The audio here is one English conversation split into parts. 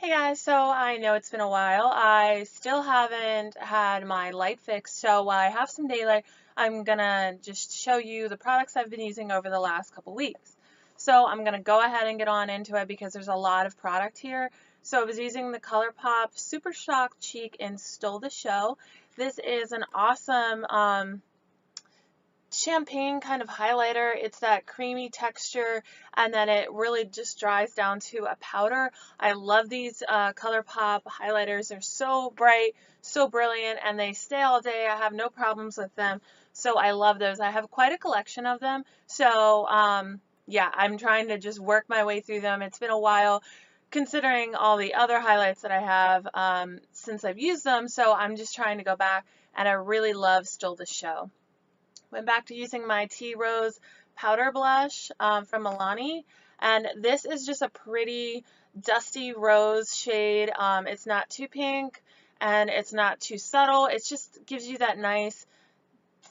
Hey guys, so I know it's been a while. I still haven't had my light fixed, so while I have some daylight, I'm gonna just show you the products I've been using over the last couple weeks. So I'm gonna go ahead and get on into it because there's a lot of product here. So I was using the ColourPop Super Shock Cheek and Stole the Show. This is an awesome champagne kind of highlighter. It's that creamy texture and then it really just dries down to a powder. I love these ColourPop highlighters. They're so bright, so brilliant, and they stay all day. I have no problems with them. So I love those. I have quite a collection of them. So yeah, I'm trying to just work my way through them. It's been a while considering all the other highlights that I have since I've used them. So I'm just trying to go back and I really love Still the Show. Went back to using my Tea Rose powder blush from Milani, and this is just a pretty dusty rose shade. It's not too pink and it's not too subtle. It just gives you that nice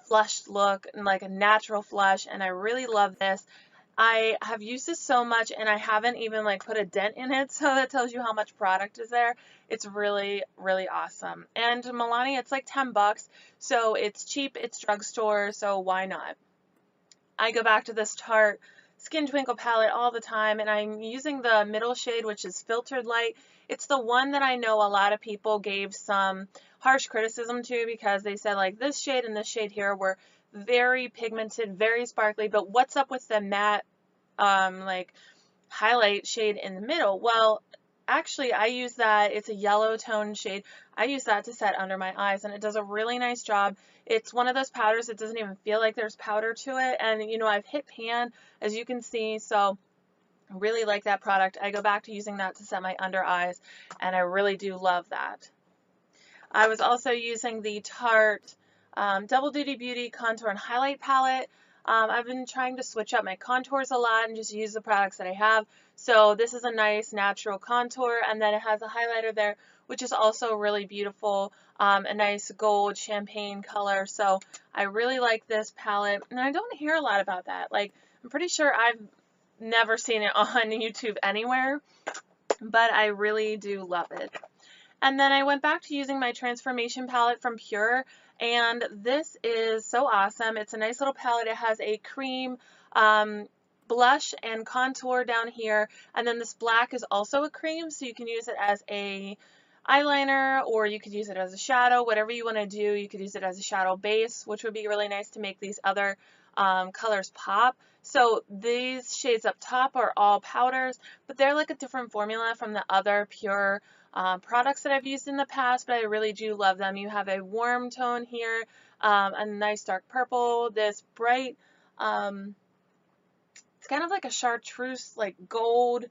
flushed look and like a natural flush, and I really love this. I have used this so much and I haven't even like put a dent in it, so that tells you how much product is there. It's really, really awesome. And Milani, it's like 10 bucks, so it's cheap, it's drugstore, so why not? I go back to this Tarte Skin Twinkle palette all the time, and I'm using the middle shade, which is Filtered Light. It's the one that I know a lot of people gave some harsh criticism to because they said like this shade and this shade here were very pigmented, very sparkly, but what's up with the matte like highlight shade in the middle? Well, actually I use that, it's a yellow tone shade. I use that to set under my eyes and it does a really nice job. It's one of those powders that doesn't even feel like there's powder to it, and you know, I've hit pan as you can see, so I really like that product. I go back to using that to set my under eyes and I really do love that. I was also using the Tarte Double Duty Beauty Contour and Highlight Palette. I've been trying to switch up my contours a lot and just use the products that I have. So this is a nice natural contour, and then it has a highlighter there, which is also really beautiful, a nice gold champagne color. So I really like this palette, and I don't hear a lot about that. Like, I'm pretty sure I've never seen it on YouTube anywhere, but I really do love it. And then I went back to using my Transformation palette from Pure, and this is so awesome. It's a nice little palette. It has a cream blush and contour down here, and then this black is also a cream, so you can use it as a eyeliner or you could use it as a shadow, whatever you want to do. You could use it as a shadow base, which would be really nice to make these other colors pop. So these shades up top are all powders, but they're like a different formula from the other Pure products that I've used in the past, but I really do love them. You have a warm tone here, a nice dark purple, this bright, um, it's kind of like a chartreuse, like gold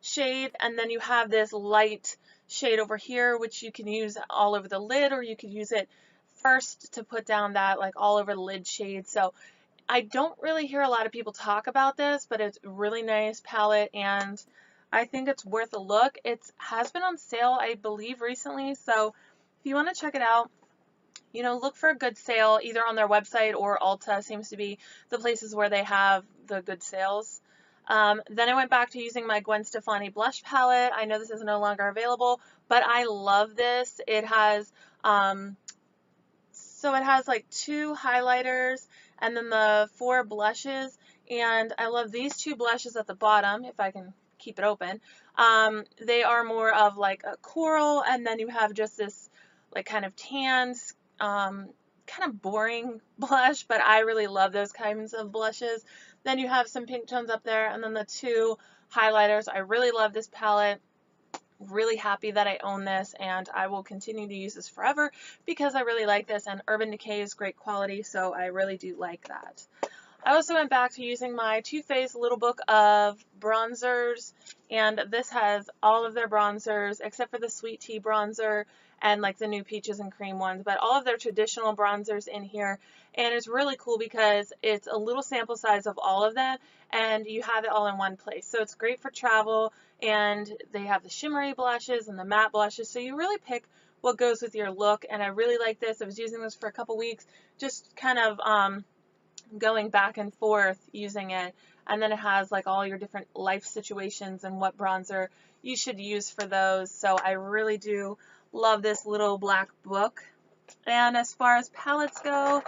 shade, and then you have this light shade over here, which you can use all over the lid, or you could use it first to put down that like all over the lid shade. So I don't really hear a lot of people talk about this, but it's a really nice palette and I think it's worth a look. It has been on sale, I believe, recently, so if you want to check it out, you know, look for a good sale either on their website or Ulta seems to be the places where they have the good sales. Then I went back to using my Gwen Stefani blush palette. I know this is no longer available, but I love this. It has so it has like two highlighters and then the four blushes, and I love these two blushes at the bottom, if I can keep it open. They are more of like a coral, and then you have just this like kind of tan, kind of boring blush, but I really love those kinds of blushes. Then you have some pink tones up there, and then the two highlighters. I really love this palette. Really happy that I own this, and I will continue to use this forever because I really like this, and Urban Decay is great quality, so I really do like that. I also went back to using my Too Faced Little Book of bronzers, and this has all of their bronzers except for the Sweet Tea bronzer and like the new Peaches and Cream ones, but all of their traditional bronzers in here, and it's really cool because it's a little sample size of all of them and you have it all in one place. So it's great for travel, and they have the shimmery blushes and the matte blushes, so you really pick what goes with your look, and I really like this. I was using this for a couple weeks, just kind of going back and forth using it, and then it has like all your different life situations and what bronzer you should use for those. So I really do love this little black book. And as far as palettes go,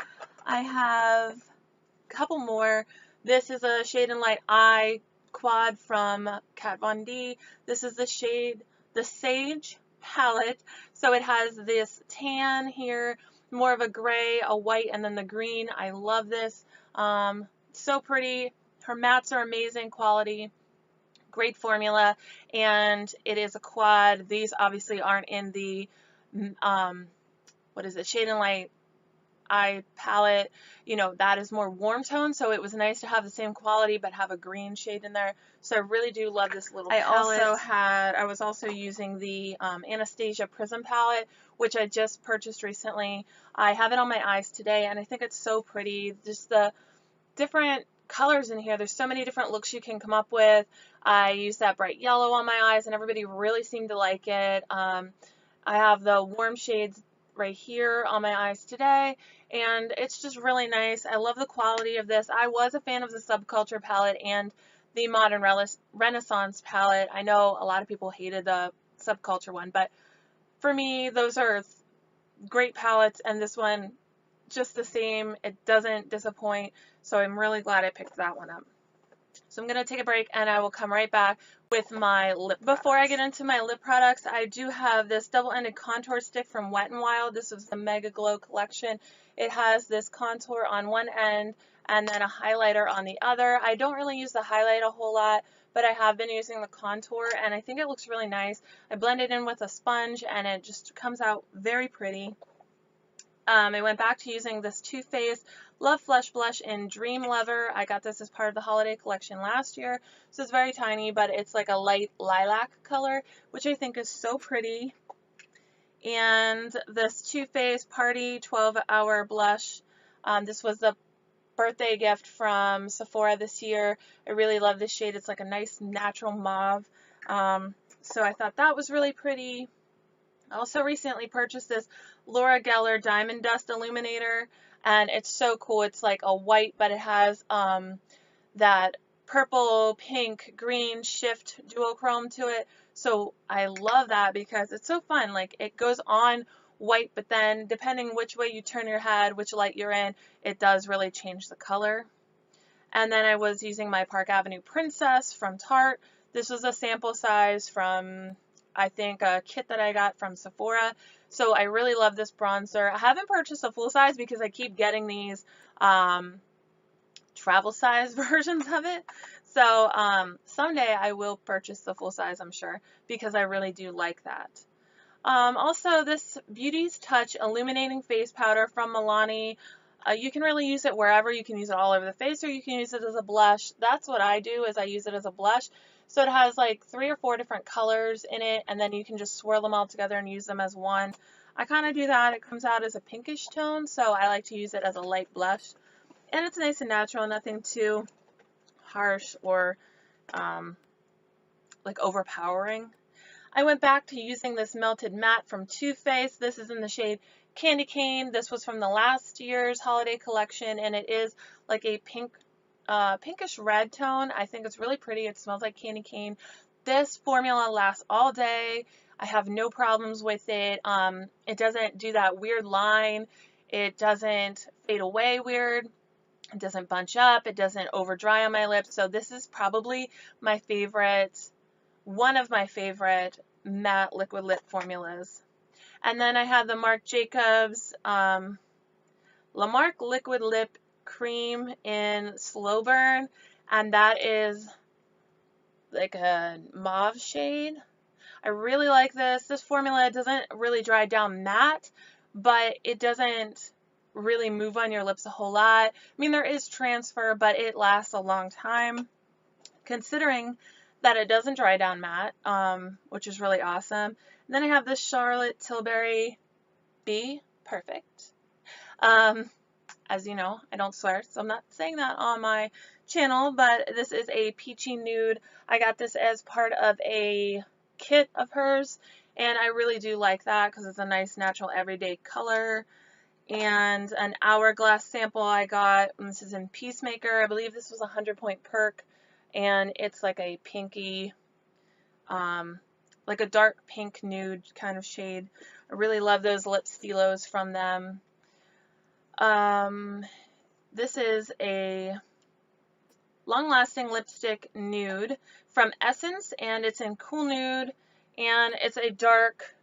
I have a couple more. This is a Shade and Light Eye quad from Kat Von D. This is the Sage palette. So it has this tan here, more of a gray, a white, and then the green. I love this. So pretty. Her mattes are amazing quality. Great formula, and it is a quad. These obviously aren't in the what is it, Shade and Light Eye palette. You know, that is more warm tone, so it was nice to have the same quality but have a green shade in there. So I really do love this little palette. I was also using the Anastasia Prism palette, which I just purchased recently. I have it on my eyes today, and I think it's so pretty. Just the different colors in here. There's so many different looks you can come up with. I used that bright yellow on my eyes, and everybody really seemed to like it. I have the warm shades right here on my eyes today, and it's just really nice. I love the quality of this. I was a fan of the Subculture palette and the Modern Renaissance palette. I know a lot of people hated the Subculture one, but for me, those are great palettes, and this one just the same. It doesn't disappoint, so I'm really glad I picked that one up. So I'm going to take a break, and I will come right back with my lip products. Before I get into my lip products, I do have this double-ended contour stick from Wet n Wild. This is the Mega Glow collection. It has this contour on one end and then a highlighter on the other. I don't really use the highlight a whole lot, but I have been using the contour, and I think it looks really nice. I blend it in with a sponge, and it just comes out very pretty. I went back to using this Too Faced Love Flush Blush in Dream Lover. I got this as part of the holiday collection last year, so it's very tiny, but it's like a light lilac color, which I think is so pretty. And this Too Faced Party 12-Hour Blush. This was the birthday gift from Sephora this year. I really love this shade. It's like a nice natural mauve. So I thought that was really pretty. I also recently purchased this Laura Geller Diamond Dust Illuminator, and it's so cool. It's like a white, but it has that purple, pink, green shift duochrome to it. So I love that because it's so fun. Like, it goes on white, but then depending which way you turn your head, which light you're in, it does really change the color. And then I was using my Park Avenue Princess from Tarte. This was a sample size from, I think, a kit that I got from Sephora. So I really love this bronzer. I haven't purchased a full size because I keep getting these travel size versions of it. So someday I will purchase the full size, I'm sure, because I really do like that. Also, this Beauty's Touch Illuminating Face Powder from Milani. You can really use it wherever. You can use it all over the face, or you can use it as a blush. That's what I do, is I use it as a blush. So it has like 3 or 4 different colors in it, and then you can just swirl them all together and use them as one. I kind of do that. It comes out as a pinkish tone, so I like to use it as a light blush. And it's nice and natural, nothing too harsh or like overpowering. I went back to using this Melted Matte from Too Faced. This is in the shade Candy Cane. This was from the last year's holiday collection, and it is like a pinkish red tone. I think it's really pretty. It smells like candy cane. This formula lasts all day. I have no problems with it. It doesn't do that weird line. It doesn't fade away weird. It doesn't bunch up. It doesn't over dry on my lips. So this is probably my favorite, one of my favorite matte liquid lip formulas. And then I have the Marc Jacobs La Marque Liquid Lip Cream in Slow Burn, and that is like a mauve shade. I really like this. This formula doesn't really dry down matte, but it doesn't really move on your lips a whole lot. I mean, there is transfer, but it lasts a long time, considering that it doesn't dry down matte, which is really awesome. And then I have this Charlotte Tilbury Be Perfect. As you know, I don't swear, so I'm not saying that on my channel, but this is a peachy nude. I got this as part of a kit of hers, and I really do like that because it's a nice natural everyday color. And an Hourglass sample I got, and this is in Peacemaker. I believe this was a 100-point perk, and it's like a pinky like a dark pink nude kind of shade. I really love those lip stilos from them. This is a long-lasting lipstick nude from Essence, and it's in Cool Nude, and it's a dark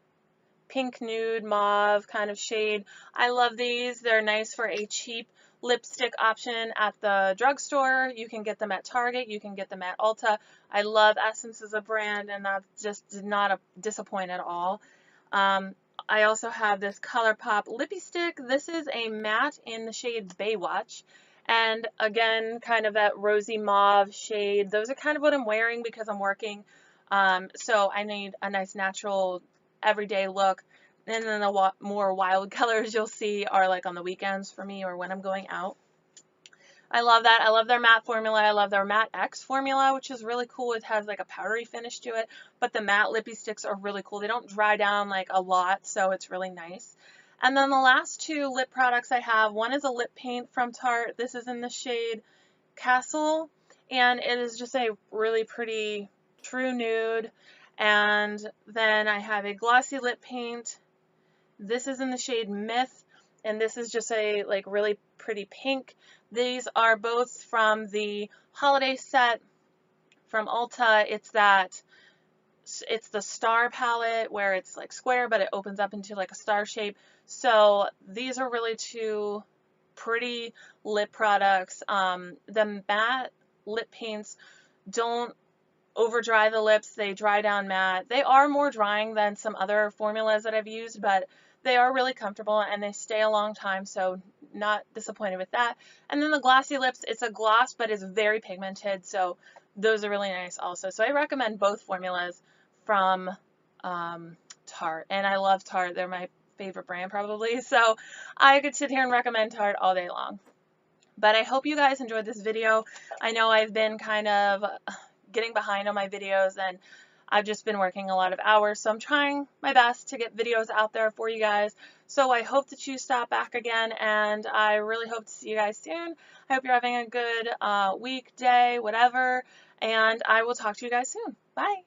pink nude mauve kind of shade. I love these. They're nice for a cheap lipstick option at the drugstore. You can get them at Target. You can get them at Ulta. I love Essence as a brand, and that just did not disappoint at all. I also have this ColourPop lippy stick. This is a matte in the shade Baywatch. And again, kind of that rosy mauve shade. Those are kind of what I'm wearing because I'm working. So I need a nice natural everyday look. And then the more wild colors you'll see are like on the weekends for me or when I'm going out. I love that. I love their matte formula. I love their Matte X formula, which is really cool. It has like a powdery finish to it, but the matte lippy sticks are really cool. They don't dry down like a lot, so it's really nice. And then the last two lip products I have, one is a lip paint from Tarte. This is in the shade Castle, and it is just a really pretty true nude. And then I have a glossy lip paint. This is in the shade Myth, and this is just a like really pretty pink. These are both from the holiday set from Ulta. It's the star palette where it's like square, but it opens up into like a star shape. So these are really two pretty lip products. The matte lip paints don't over dry the lips. They dry down matte. They are more drying than some other formulas that I've used, but they are really comfortable and they stay a long time, so not disappointed with that. And then the glossy lips, it's a gloss, but it's very pigmented, so those are really nice also. So I recommend both formulas from Tarte, and I love Tarte. They're my favorite brand probably, so I could sit here and recommend Tarte all day long. But I hope you guys enjoyed this video. I know I've been kind of getting behind on my videos, and I've just been working a lot of hours, so I'm trying my best to get videos out there for you guys. So I hope that you stop back again, and I really hope to see you guys soon. I hope you're having a good week, day, whatever, and I will talk to you guys soon. Bye!